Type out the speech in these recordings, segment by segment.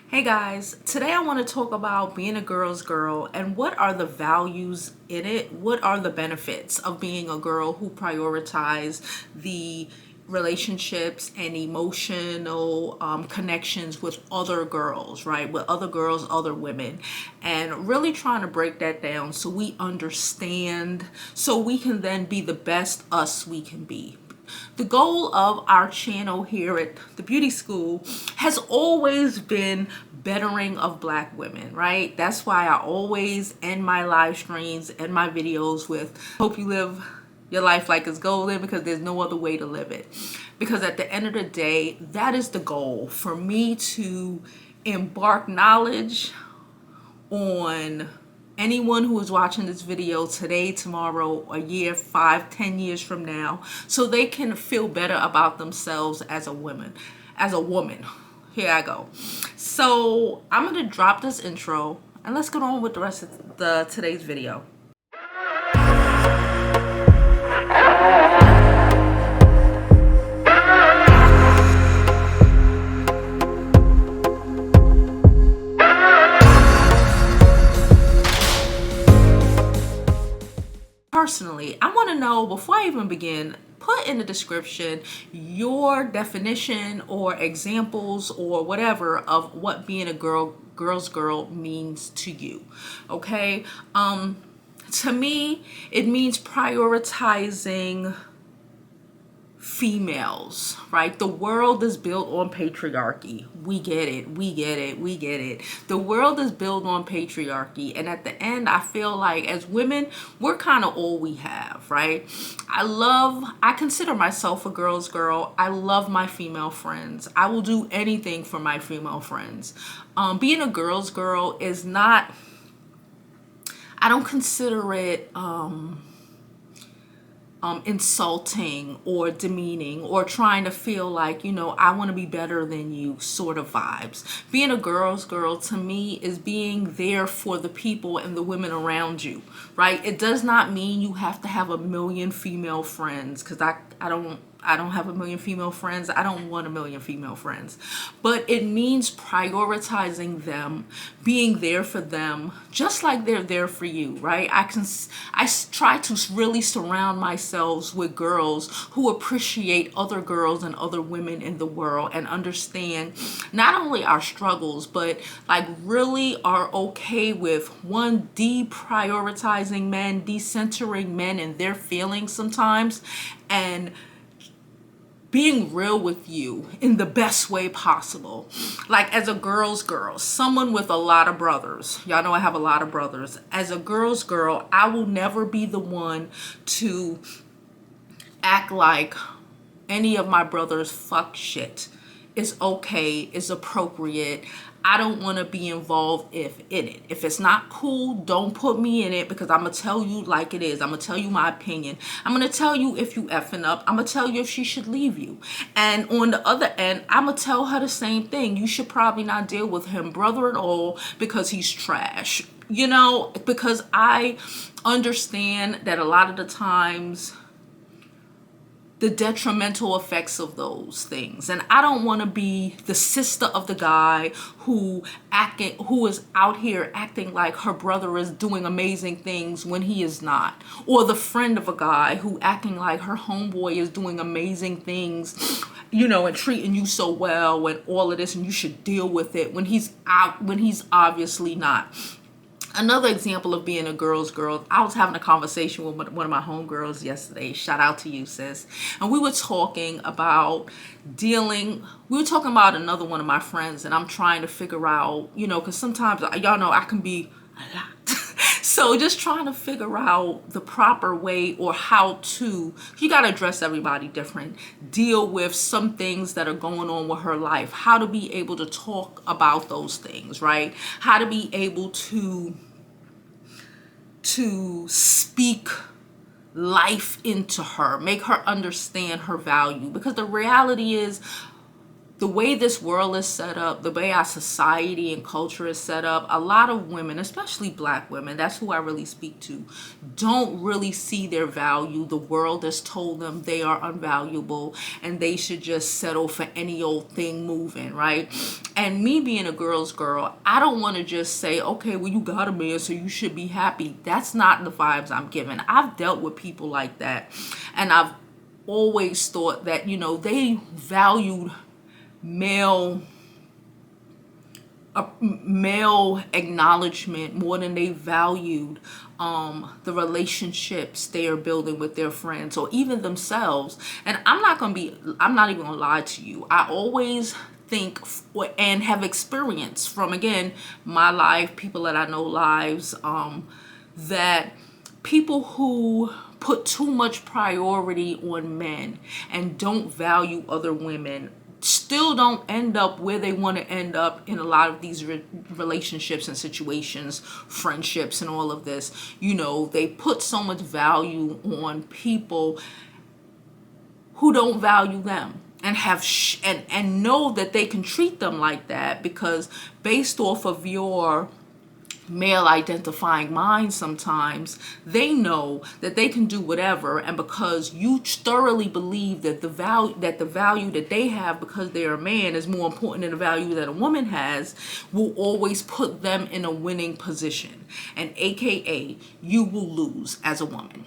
Hey guys, today I want to talk about being a girl's girl and what are the values in it? What are the benefits of being a girl who prioritize the relationships and emotional connections with other girls, right? With other girls, other women, and really trying to break that down so we understand, so we can then be the best us we can be. The goal of our channel here at the beauty school has always been bettering of black women, right? That's why I always end my live streams and my videos with hope you live your life like it's golden, because there's no other way to live it. Because at the end of the day, that is the goal, for me to embark knowledge on anyone who is watching this video today, tomorrow, a year, 5, 10 years from now, so they can feel better about themselves as a woman. Here I go. So I'm gonna drop this intro and let's get on with the rest of today's video. Personally, I want to know, before I even begin, put in the description your definition or examples or whatever of what being a girl's girl means to you. Okay? To me, it means prioritizing females, right? The world is built on patriarchy. We get it. The world is built on patriarchy, and at the end, I feel like as women, we're kind of all we have, right? I consider myself a girl's girl. I love my female friends. I will do anything for my female friends. Being a girl's girl is not, I don't consider it insulting or demeaning or trying to feel like, I want to be better than you sort of vibes. Being a girl's girl to me is being there for the people and the women around you, right? It does not mean you have to have a million female friends, because I don't have a million female friends. I don't want a million female friends. But it means prioritizing them, being there for them, just like they're there for you, right? I try to really surround myself with girls who appreciate other girls and other women in the world and understand not only our struggles, but like really are okay with, one, deprioritizing men, decentering men and their feelings sometimes, and being real with you in the best way possible. Like, as a girl's girl, someone with a lot of brothers, y'all know I have a lot of brothers. As a girl's girl, I will never be the one to act like any of my brothers fuck shit. It's okay, it's appropriate. I don't want to be involved in it. If it's not cool, don't put me in it, because I'm going to tell you like it is. I'm going to tell you my opinion. I'm going to tell you if you effing up. I'm going to tell you if she should leave you. And on the other end, I'm going to tell her the same thing. You should probably not deal with him, brother and all, because he's trash. Because I understand that a lot of the times, the detrimental effects of those things. And I don't want to be the sister of the guy who is out here acting like her brother is doing amazing things when he is not. Or the friend of a guy who acting like her homeboy is doing amazing things, and treating you so well and all of this, and you should deal with it when he's obviously not. Another example of being a girl's girl, I was having a conversation with one of my homegirls yesterday. Shout out to you, sis. And we were talking about another one of my friends, and I'm trying to figure out, because sometimes, y'all know, I can be a lot. So just trying to figure out the proper way, or how to, you got to address everybody different, deal with some things that are going on with her life, how to be able to talk about those things, right? How to be able to speak life into her, make her understand her value. Because the reality is, the way this world is set up, the way our society and culture is set up, a lot of women, especially black women, that's who I really speak to, don't really see their value. The world has told them they are unvaluable and they should just settle for any old thing moving, right? And me being a girl's girl, I don't want to just say, okay, well, you got a man, so you should be happy. That's not the vibes I'm giving. I've dealt with people like that, and I've always thought that, they valued male male acknowledgement more than they valued the relationships they are building with their friends or even themselves. And I'm not even gonna lie to you. I always think and have experienced from, again, my life, people that I know lives, that people who put too much priority on men and don't value other women still don't end up where they want to end up in a lot of these relationships and situations, friendships and all of this. They put so much value on people who don't value them and have and know that they can treat them like that because based off of your male identifying mind, sometimes they know that they can do whatever, and because you thoroughly believe that the value that they have because they're a man is more important than the value that a woman has, will always put them in a winning position, and aka you will lose as a woman.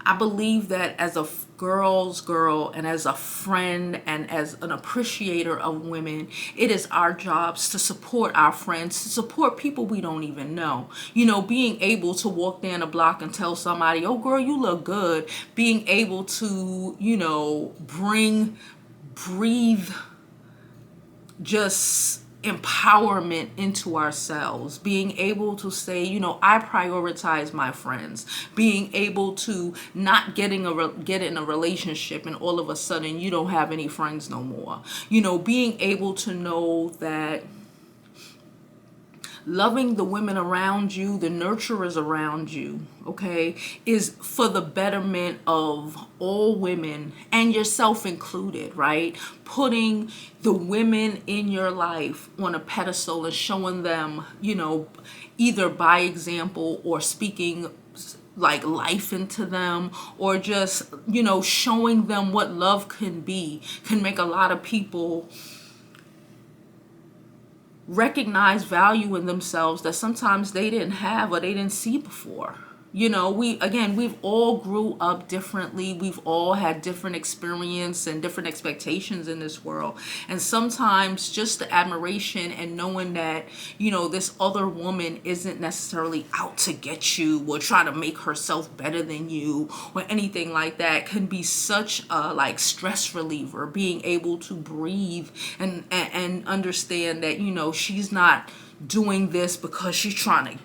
I believe that as a girl's girl and as a friend and as an appreciator of women, it is our jobs to support our friends, to support people we don't even know. Being able to walk down a block and tell somebody, oh girl, you look good. Being able to, breathe just empowerment into ourselves, being able to say, I prioritize my friends, being able to not get in a relationship and all of a sudden you don't have any friends no more, being able to know that loving the women around you, the nurturers around you, okay, is for the betterment of all women and yourself included, right? Putting the women in your life on a pedestal and showing them, either by example or speaking like life into them, or just, showing them what love can be, can make a lot of people recognize value in themselves that sometimes they didn't have or they didn't see before. We've all grew up differently. We've all had different experience and different expectations in this world. And sometimes just the admiration and knowing that, this other woman isn't necessarily out to get you or try to make herself better than you or anything like that can be such a stress reliever, being able to breathe and understand that, she's not doing this because she's trying to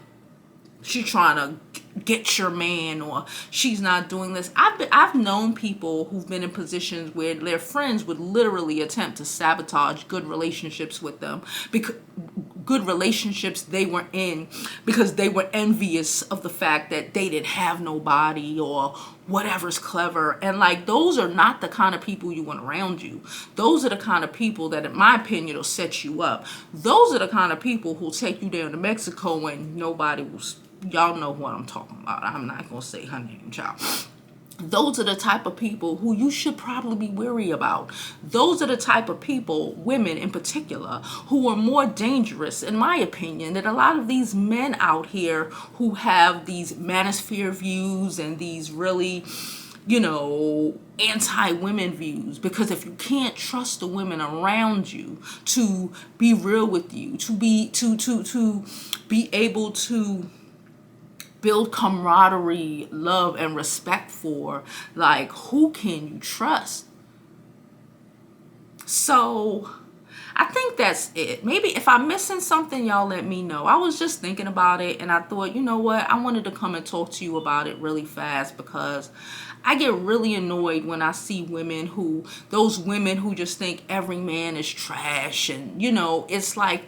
get your man, or she's not doing this. I've known people who've been in positions where their friends would literally attempt to sabotage good relationships with them, because good relationships they were in, because they were envious of the fact that they didn't have nobody or whatever's clever. And those are not the kind of people you want around you. Those are the kind of people that, in my opinion, will set you up. Those are the kind of people who'll take you down to Mexico and nobody will. Y'all know what I'm talking about. I'm not going to say her name, child. Those are the type of people who you should probably be wary about. Those are the type of people, women in particular, who are more dangerous, in my opinion, than a lot of these men out here who have these manosphere views and these really, anti-women views. Because if you can't trust the women around you to be real with you, to be able to build camaraderie, love, and respect for, who can you trust? So I think that's it. Maybe if I'm missing something, y'all let me know. I was just thinking about it and I thought, you know what? I wanted to come and talk to you about it really fast, because I get really annoyed when I see those women who just think every man is trash, and it's like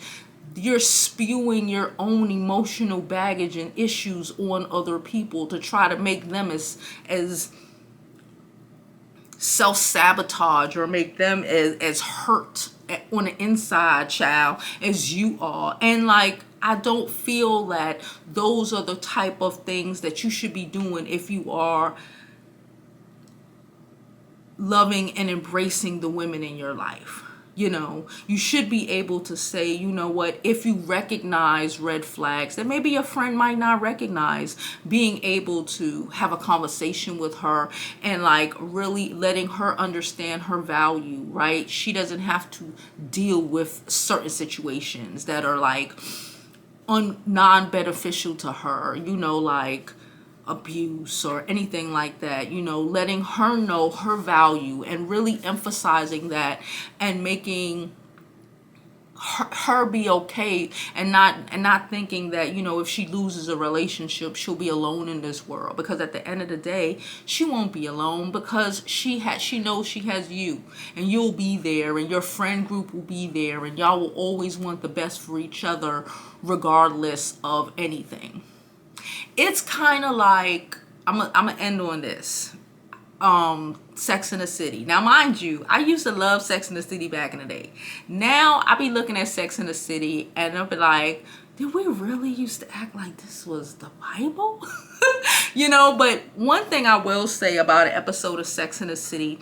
you're spewing your own emotional baggage and issues on other people to try to make them as self-sabotage or make them as hurt on the inside, child, as you are. And like, I don't feel that those are the type of things that you should be doing if you are loving and embracing the women in your life. You know, you should be able to say, you know what, if you recognize red flags that maybe your friend might not recognize, being able to have a conversation with her and like really letting her understand her value, right? She doesn't have to deal with certain situations that are like non-beneficial to her, you know, like abuse or anything like that. You know, letting her know her value and really emphasizing that and making her be okay, and not thinking that, you know, if she loses a relationship she'll be alone in this world, because at the end of the day she won't be alone, because she knows she has you, and you'll be there, and your friend group will be there, and y'all will always want the best for each other regardless of anything. It's kind of like, I'm gonna end on this. Sex in the City. Now, mind you, I used to love Sex in the City back in the day. Now, I be looking at Sex in the City and I'll be like, did we really used to act like this was the Bible? You know, but one thing I will say about an episode of Sex in the City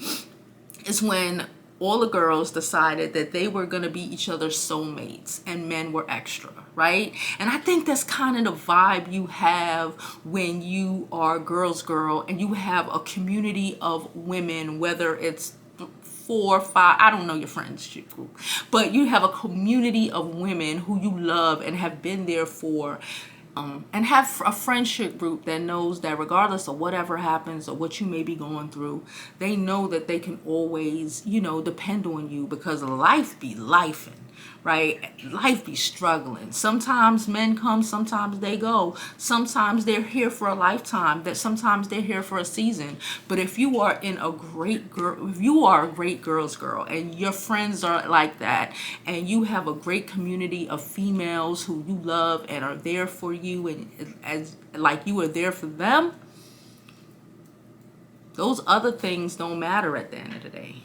is when all the girls decided that they were going to be each other's soulmates and men were extra, right? And I think that's kind of the vibe you have when you are a girl's girl and you have a community of women, whether it's 4 or 5, I don't know your friendship group, but you have a community of women who you love and have been there for, and have a friendship group that knows that regardless of whatever happens or what you may be going through, they know that they can always, you know, depend on you, because life be lifing, right? Life be struggling. Sometimes men come, sometimes they go. Sometimes they're here for a lifetime, that sometimes they're here for a season. But if you are in a great girl, if you are a great girl's girl and your friends are like that, and you have a great community of females who you love and are there for you, and as like you are there for them, those other things don't matter at the end of the day.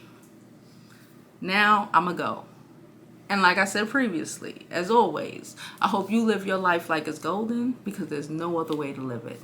Now I'ma go. And like I said previously, as always, I hope you live your life like it's golden, because there's no other way to live it.